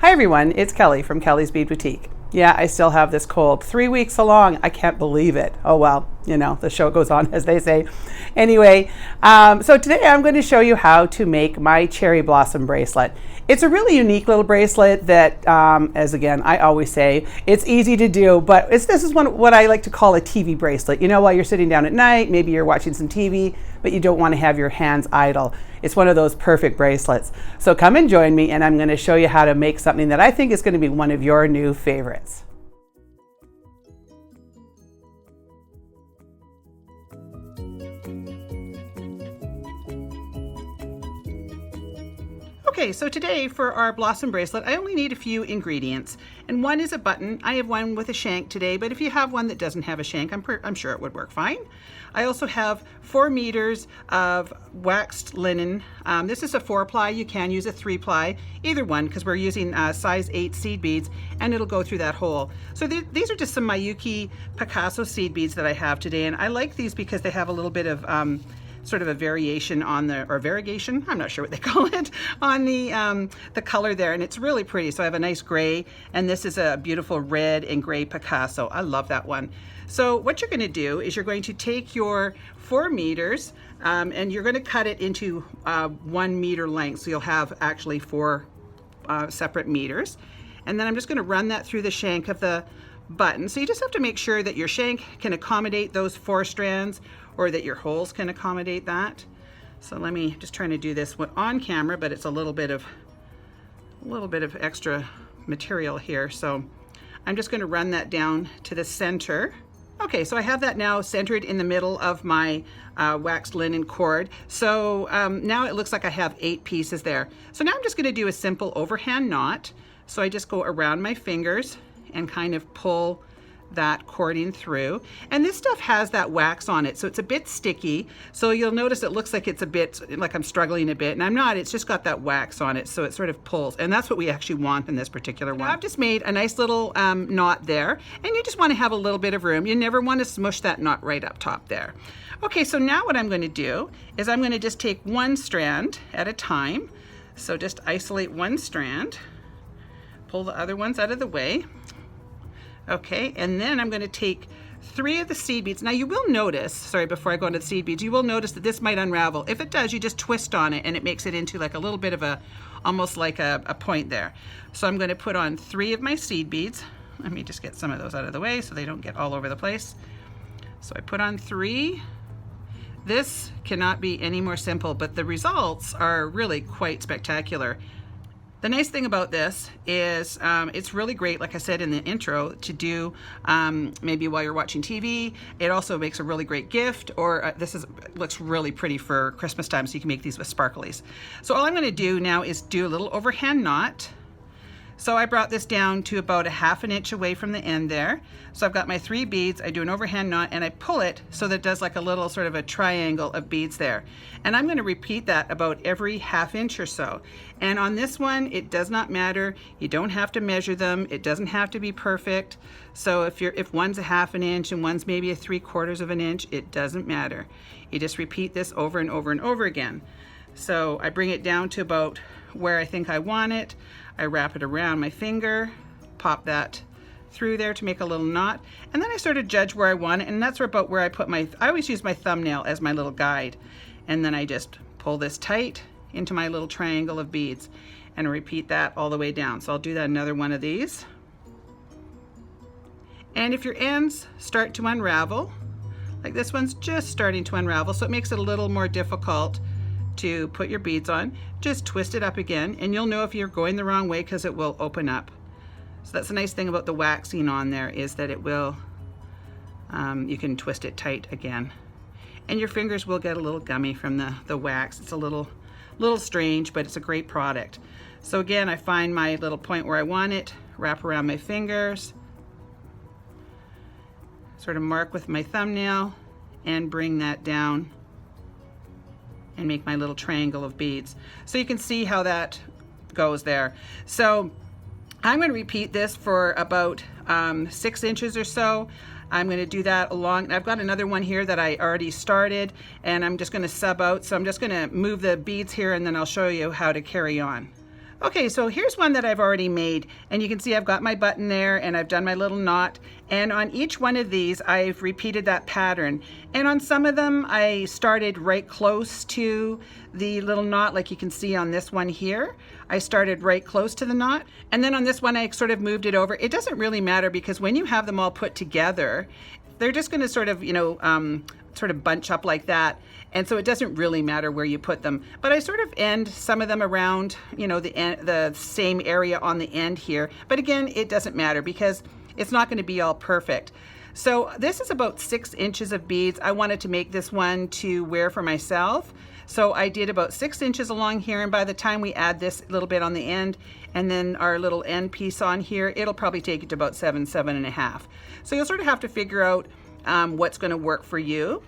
Hi everyone, it's Kelly from Kelly's Bead Boutique. Yeah, I still have this cold. 3 weeks along, I can't believe it. Oh well, you know, the show goes on as they say. Anyway, so today I'm going to show you how to make my cherry blossom bracelet. It's a really unique little bracelet that, as again, I always say, it's easy to do, but this is what I like to call a TV bracelet. You know, while you're sitting down at night, maybe you're watching some TV, but you don't want to have your hands idle. It's one of those perfect bracelets. So come and join me, and I'm going to show you how to make something that I think is going to be one of your new favorites. Okay, so today for our blossom bracelet, I only need a few ingredients. And one is a button. I have one with a shank today, but if you have one that doesn't have a shank, I'm sure it would work fine. I also have 4 meters of waxed linen. This is a 4-ply. You can use a 3-ply, either one, because we're using size 8 seed beads, and it'll go through that hole. So these are just some Mayuki Picasso seed beads that I have today, and I like these because they have a little bit of sort of a variation on the, or variegation, I'm not sure what they call it, on the color there, and it's really pretty. So I have a nice gray, and this is a beautiful red and gray Picasso. I love that one. So what you're going to do is you're going to take your 4 meters and you're going to cut it into 1 meter length. So you'll have actually 4 separate meters. And then I'm just going to run that through the shank of the button. So you just have to make sure that your shank can accommodate those 4 strands, or that your holes can accommodate that. So let me just trying to do this on camera, but it's a little bit of extra material here. So I'm just going to run that down to the center. Okay, so I have that now centered in the middle of my waxed linen cord. So now it looks like I have 8 pieces there. So now I'm just going to do a simple overhand knot. So I just go around my fingers and kind of pull that cording through, and this stuff has that wax on it, so it's a bit sticky. So you'll notice it looks like it's a bit like I'm struggling a bit, and I'm not. It's just got that wax on it, so it sort of pulls, and that's what we actually want in this particular one. I've just made a nice little knot there, and you just want to have a little bit of room. You never want to smush that knot right up top there. Okay, so now what I'm going to do is I'm going to just take 1 strand at a time. So just isolate 1 strand, pull the other ones out of the way. Okay, and then I'm going to take 3 of the seed beads. Now you will notice, sorry, before I go into the seed beads, you will notice that this might unravel. If it does, you just twist on it and it makes it into like a little bit of a, almost like a point there. So I'm going to put on 3 of my seed beads. Let me just get some of those out of the way so they don't get all over the place. So I put on 3. This cannot be any more simple, but the results are really quite spectacular. The nice thing about this is it's really great, like I said in the intro, to do maybe while you're watching TV. It also makes a really great gift, or looks really pretty for Christmas time, so you can make these with sparklies. So all I'm going to do now is do a little overhand knot. So I brought this down to about a 1/2 inch away from the end there. So I've got my 3 beads, I do an overhand knot, and I pull it so that it does like a little sort of a triangle of beads there. And I'm going to repeat that about every 1/2 inch or so. And on this one, it does not matter. You don't have to measure them. It doesn't have to be perfect. So if one's a 1/2 inch and one's maybe a 3/4 inch, it doesn't matter. You just repeat this over and over and over again. So I bring it down to about where I think I want it. I wrap it around my finger, pop that through there to make a little knot, and then I sort of judge where I want it, and that's about where I put I always use my thumbnail as my little guide, and then I just pull this tight into my little triangle of beads and repeat that all the way down. So I'll do that another one of these. And if your ends start to unravel, like this one's just starting to unravel, so it makes it a little more difficult to put your beads on, just twist it up again, and you'll know if you're going the wrong way because it will open up. So that's the nice thing about the waxing on there, is that it will, you can twist it tight again. And your fingers will get a little gummy from the wax. It's a little strange, but it's a great product. So again, I find my little point where I want it, wrap around my fingers, sort of mark with my thumbnail, and bring that down and make my little triangle of beads. So you can see how that goes there. So I'm going to repeat this for about 6 inches or so. I'm going to do that along. I've got another one here that I already started, and I'm just going to sub out. So I'm just going to move the beads here, and then I'll show you how to carry on. Okay, so here's one that I've already made, and you can see I've got my button there and I've done my little knot, and on each one of these I've repeated that pattern, and on some of them I started right close to the little knot, like you can see on this one here. I started right close to the knot, and then on this one I sort of moved it over. It doesn't really matter because when you have them all put together, they're just going to sort of, sort of bunch up like that. And so it doesn't really matter where you put them. But I sort of end some of them around, the same area on the end here. But again, it doesn't matter because it's not going to be all perfect. So this is about 6 inches of beads. I wanted to make this one to wear for myself. So I did about 6 inches along here, and by the time we add this little bit on the end and then our little end piece on here, it'll probably take it to about 7.5. So you'll sort of have to figure out what's going to work for you.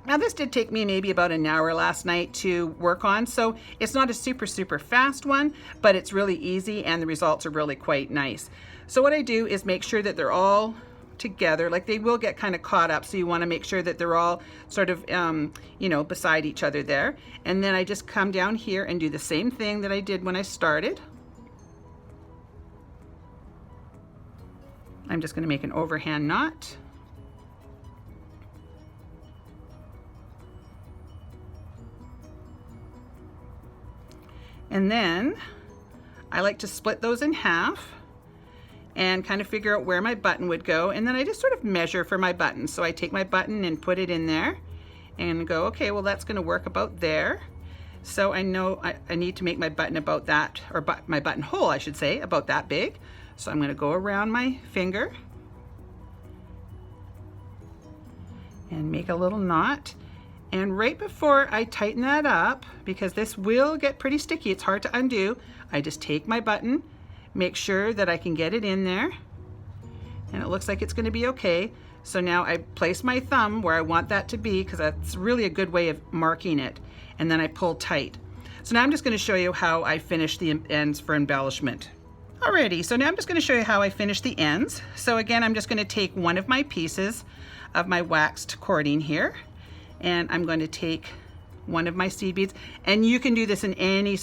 Now this did take me maybe about an hour last night to work on, so it's not a super fast one, but it's really easy and the results are really quite nice. So what I do is make sure that they're all together, like they will get kind of caught up, so you want to make sure that they're all sort of beside each other there. And then I just come down here and do the same thing that I did when I started. I'm just going to make an overhand knot. And then I like to split those in half and kind of figure out where my button would go, and then I just sort of measure for my button. So I take my button and put it in there and go, okay, well that's going to work about there. So I know I need to make my button about that, or my buttonhole I should say, about that big. So I'm going to go around my finger and make a little knot. And right before I tighten that up, because this will get pretty sticky, it's hard to undo, I just take my button, make sure that I can get it in there, and it looks like it's going to be okay. So now I place my thumb where I want that to be, because that's really a good way of marking it, and then I pull tight. So now I'm just going to show you how I finish the ends for embellishment. Alrighty, so now I'm just going to show you how I finish the ends. So again, I'm just going to take one of my pieces of my waxed cording here, and I'm going to take one of my seed beads, and you can do this in any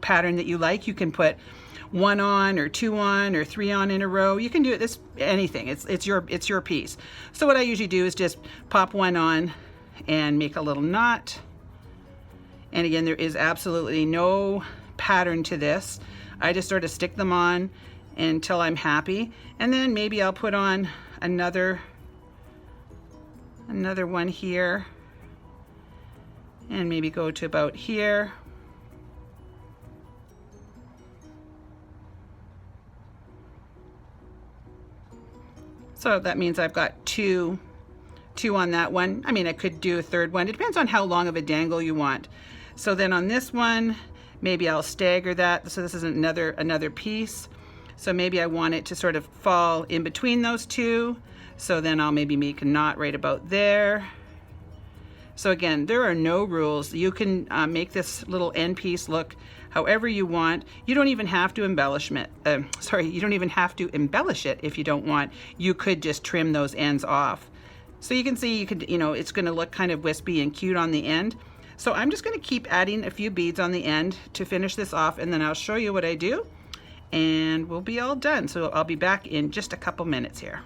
pattern that you like. You can put 1 on or 2 on or 3 on in a row. You can do it anything. It's your piece. So what I usually do is just pop 1 on and make a little knot. And again, there is absolutely no pattern to this. I just sort of stick them on until I'm happy, and then maybe I'll put on another one here, and maybe go to about here. So that means I've got two on that one. I mean, I could do a third one. It depends on how long of a dangle you want. So then on this one, maybe I'll stagger that. So this is another piece. So maybe I want it to sort of fall in between those two. So then I'll maybe make a knot right about there. So again, there are no rules. You can make this little end piece look however you want. You don't even have to embellish it. You don't even have to embellish it if you don't want. You could just trim those ends off. So you can see, it's going to look kind of wispy and cute on the end. So I'm just going to keep adding a few beads on the end to finish this off, and then I'll show you what I do, and we'll be all done. So I'll be back in just a couple minutes here.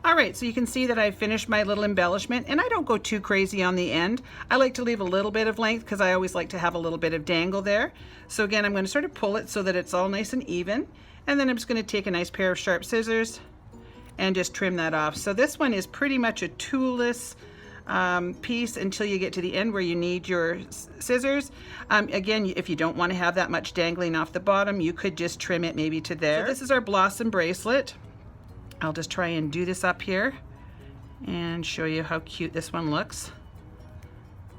All right, so you can see that I've finished my little embellishment, and I don't go too crazy on the end. I like to leave a little bit of length because I always like to have a little bit of dangle there. So again, I'm going to sort of pull it so that it's all nice and even, and then I'm just going to take a nice pair of sharp scissors and just trim that off. So this one is pretty much a toolless piece until you get to the end where you need your scissors. Again, if you don't want to have that much dangling off the bottom, you could just trim it maybe to there. So this is our Blossom Bracelet. I'll just try and do this up here and show you how cute this one looks.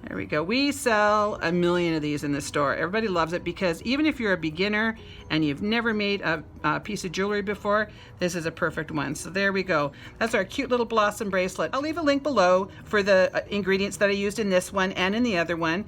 There we go. We sell a million of these in the store. Everybody loves it because even if you're a beginner and you've never made a piece of jewelry before, this is a perfect one. So there we go. That's our cute little Blossom Bracelet. I'll leave a link below for the ingredients that I used in this one and in the other one.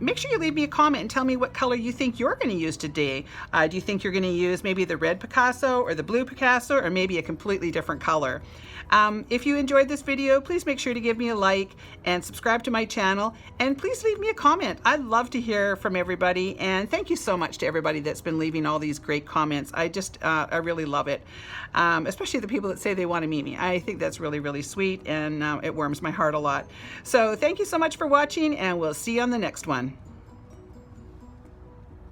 Make sure you leave me a comment and tell me what color you think you're going to use today. Do you think you're going to use maybe the red Picasso or the blue Picasso, or maybe a completely different color? If you enjoyed this video, please make sure to give me a like and subscribe to my channel. channel, and please leave me a comment. I'd love to hear from everybody, and thank you so much to everybody that's been leaving all these great comments. I really love it, especially the people that say they want to meet me. I think that's really, really sweet, and it warms my heart a lot. So thank you so much for watching, and we'll see you on the next one.